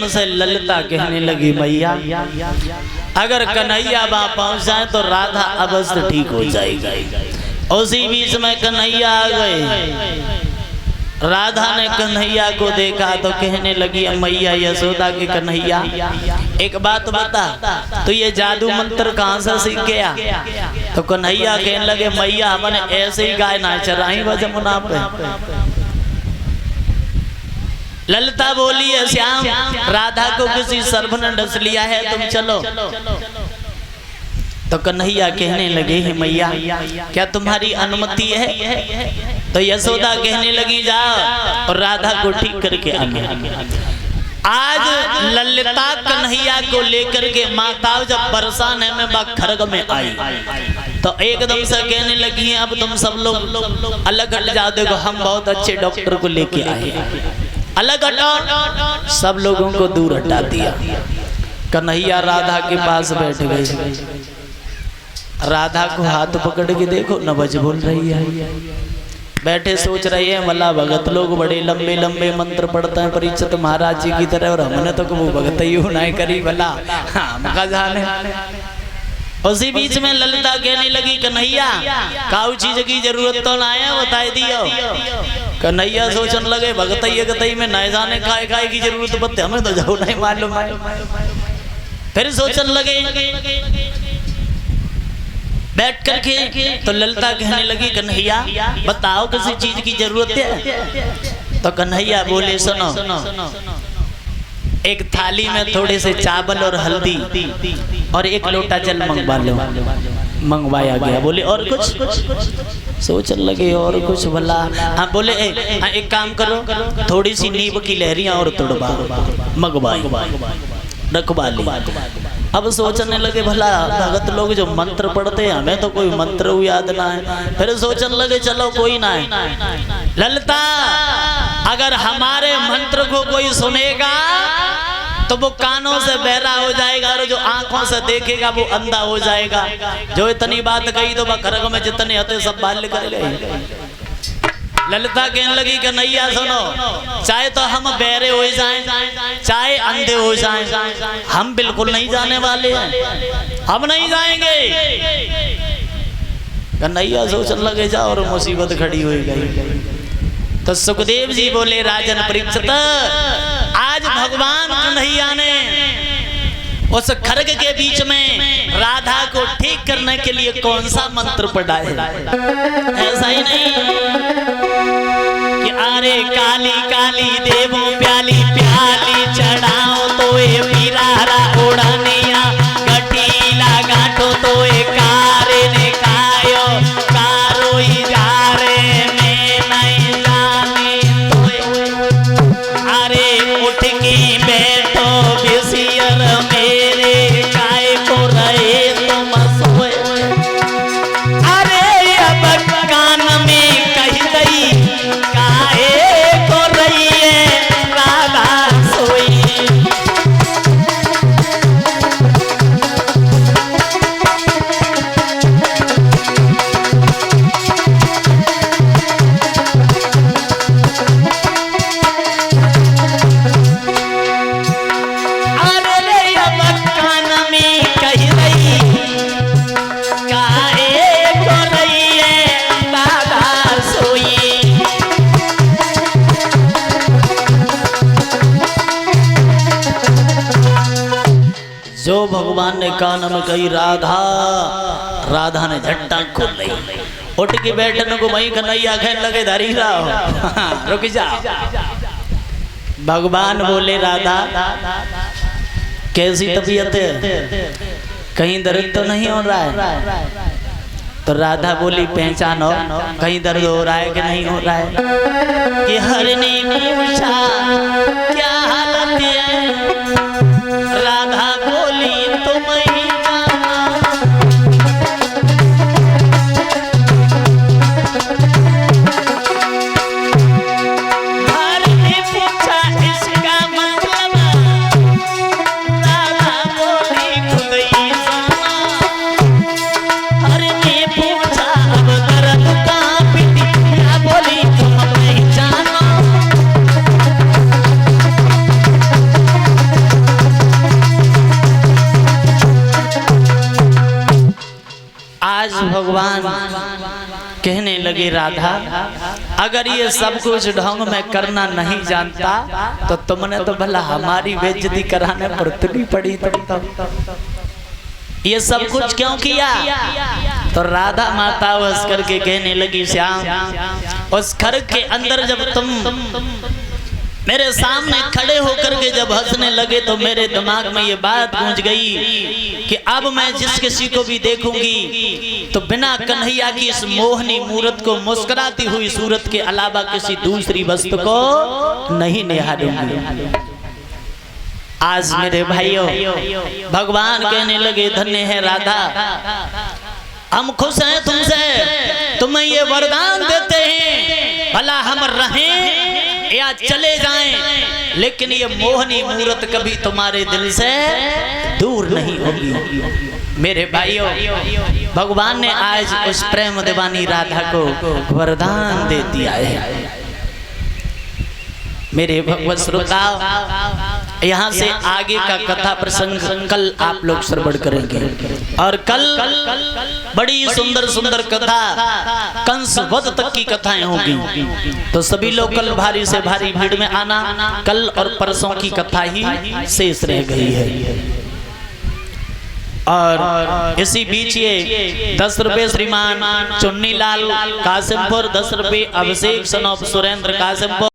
एकदम से ललिता कहने लगी मैया अगर कन्हैया वहां पहुंच जाए तो राधा अवश्य ठीक हो जाएगी। उसी बीच में कन्हैया आ गए। राधा ने कन्हैया को देखा तो कहने लगी मैया यशोदा के कन्हैया एक बात बता तो ये जादू मंत्र कहाँ से सीख गया? तो कन्हैया कहने लगे मैया हमने ऐसे ही गाय ना चराई व जमुना पे। ललिता बोली है श्याम राधा को किसी सर्प ने डस लिया है तुम चलो। तो कन्हैया कहने लगे हे मैया क्या तुम्हारी अनुमति है? तो यशोदा कहने लगी जाओ और राधा को ठीक करके आने। आज ललिता कन्हैया को लेकर के माता जब परेशान है मैं खरग में आई तो एकदम से कहने लगी है अब तुम सब लोग अलग हट जाओ। देखो हम बहुत अच्छे डॉक्टर को लेके आए, अलग हटाओ। सब लोगों को दूर हटा दिया। कन्हैया राधा के पास बैठ गए। राधा को हाथ पकड़ के देखो नवज बोल रही है। बैठे सोच रहे हैं भला भगत लोग बड़े लंबे लंबे मंत्र पढ़ते हैं परीक्षित महाराज जी की तरह और हमने तो वो भगत ही नहीं करी भला हाँ जाने। उसी बीच में ललिता कहने लगी कन्हैया काऊ चीज की जरूरत तो ना है बता दियो। कन्हैया सोचने लगे भगत गतई में न जाने खाए खाए की जरूरत बत्ते हमें तो जाओ नहीं मालूम है। फिर सोचने लगे बैठ करके तो ललिता कहने लगी कन्हैया बताओ किसी चीज की जरूरत है? तो कन्हैया बोले सुनो एक थाली में थोड़े से चावल और हल्दी और एक लोटा जल मंगवा लो। मंगवाया गया। बोले और कुछ? सोचने लगे और कुछ भला। हाँ बोले एक काम करो थोड़ी सी नींब की लहरियां और तोड़वा मंगवाई रखवा ली। अब सोचने लगे भला भगत लोग जो मंत्र पढ़ते हैं हमें तो कोई मंत्र याद ना है। फिर सोचने लगे चलो कोई ना है ललिता अगर हमारे मंत्र को कोई सुनेगा तो वो कानों से बहरा हो जाएगा और जो आंखों से देखेगा वो अंधा हो जाएगा। जो इतनी बात कही तो वह खरग में जितने होते सब बाल्य कर गए। ललिता कहने लगी कन्हैया सुनो चाहे तो हम बहरे हो जाएं चाहे अंधे हो जाएं हम बिल्कुल नहीं जाने वाले हैं, हम नहीं जाएंगे। कन्हैया सोचने लगे जाओ और मुसीबत खड़ी हो गई। तो सुखदेव जी बोले राजन परीक्षित आज भगवान कन्हैया ने उस खरग के बीच में राधा को ठीक करने के लिए कौन सा मंत्र पढ़ा है? ऐसा ही नहीं कि अरे काली काली देवों प्याली प्याली चढ़ाओ तो ये पीरारा उड़निया गठीला गांठो तो ये कारे ने कायो कारो ही जा रे में नहीं जाने तो अरे उठ के बैठो बेसियर मेरे काय को रहे तुम सोए। अरे अब कान में कही गई काहे को रही है राधा सोई। जो भगवान ने कान में कही राधा, राधा ने झट्टा खोल ली। उठ के बैठने को वही कन्हैया कहने लगे धरी रहो रुक जा। भगवान बोले राधा कैसी तबीयत है, कहीं दर्द तो नहीं हो रहा है? तो राधा बोली पहचानो कहीं दर्द हो रहा है कि नहीं हो रहा है? कि हर ने पूछा क्या हालत है? राधा बोली तुम ही जाना। हर ने पूछा इसका मतलब, राधा बोली खुद ही जाना। हर ने पूछा अब दर्द कहाँ पिटी, क्या बोली तुम नहीं जाना। भगवान कहने लगे राधा, अगर ये सब कुछ ढंग में करना नहीं जानता तो तुमने तो भला हमारी बेइज्जती कराने पर तुली पड़ी ये सब कुछ क्यों किया? तो राधा माता हंस करके कहने लगी, श्याम उस घर के अंदर जब तुम मेरे सामने खड़े होकर के जब हंसने लगे तो मेरे दिमाग में ये बात गूंज गई कि अब मैं जिस किसी को भी देखूंगी तो बिना कन्हैया की इस मोहनी मूरत को, मुस्कुराती हुई सूरत के अलावा किसी दूसरी वस्तु को नहीं निहारूंगी। आज मेरे भाइयों भगवान कहने लगे, धन्य है राधा, हम खुश हैं तुमसे, तुम्हें ये वरदान देते हैं भला हम रहें या चले जाएं, लेकिन ये मोहनी मूरत कभी तुम्हारे दिल से दूर नहीं होगी। मेरे भाइयों भगवान ने आज उस प्रेम दीवानी राधा को वरदान दे दिया है। मेरे भगवत श्रोताओ, यहाँ से आगे का कथा प्रसंग कल आप लोग श्रवण करेंगे और कल बड़ी सुंदर सुंदर कथा कंस वध तक की कथाएं होगी। तो सभी लोग कल भारी से भारी भीड़ में आना, कल और परसों की कथा ही शेष रह गई है। और इसी बीच ये 10 रुपए श्रीमान चुन्नी लाल कासिमपुर, 10 रुपए अभिषेक सन ऑफ सुरेंद्र कासिमपुर।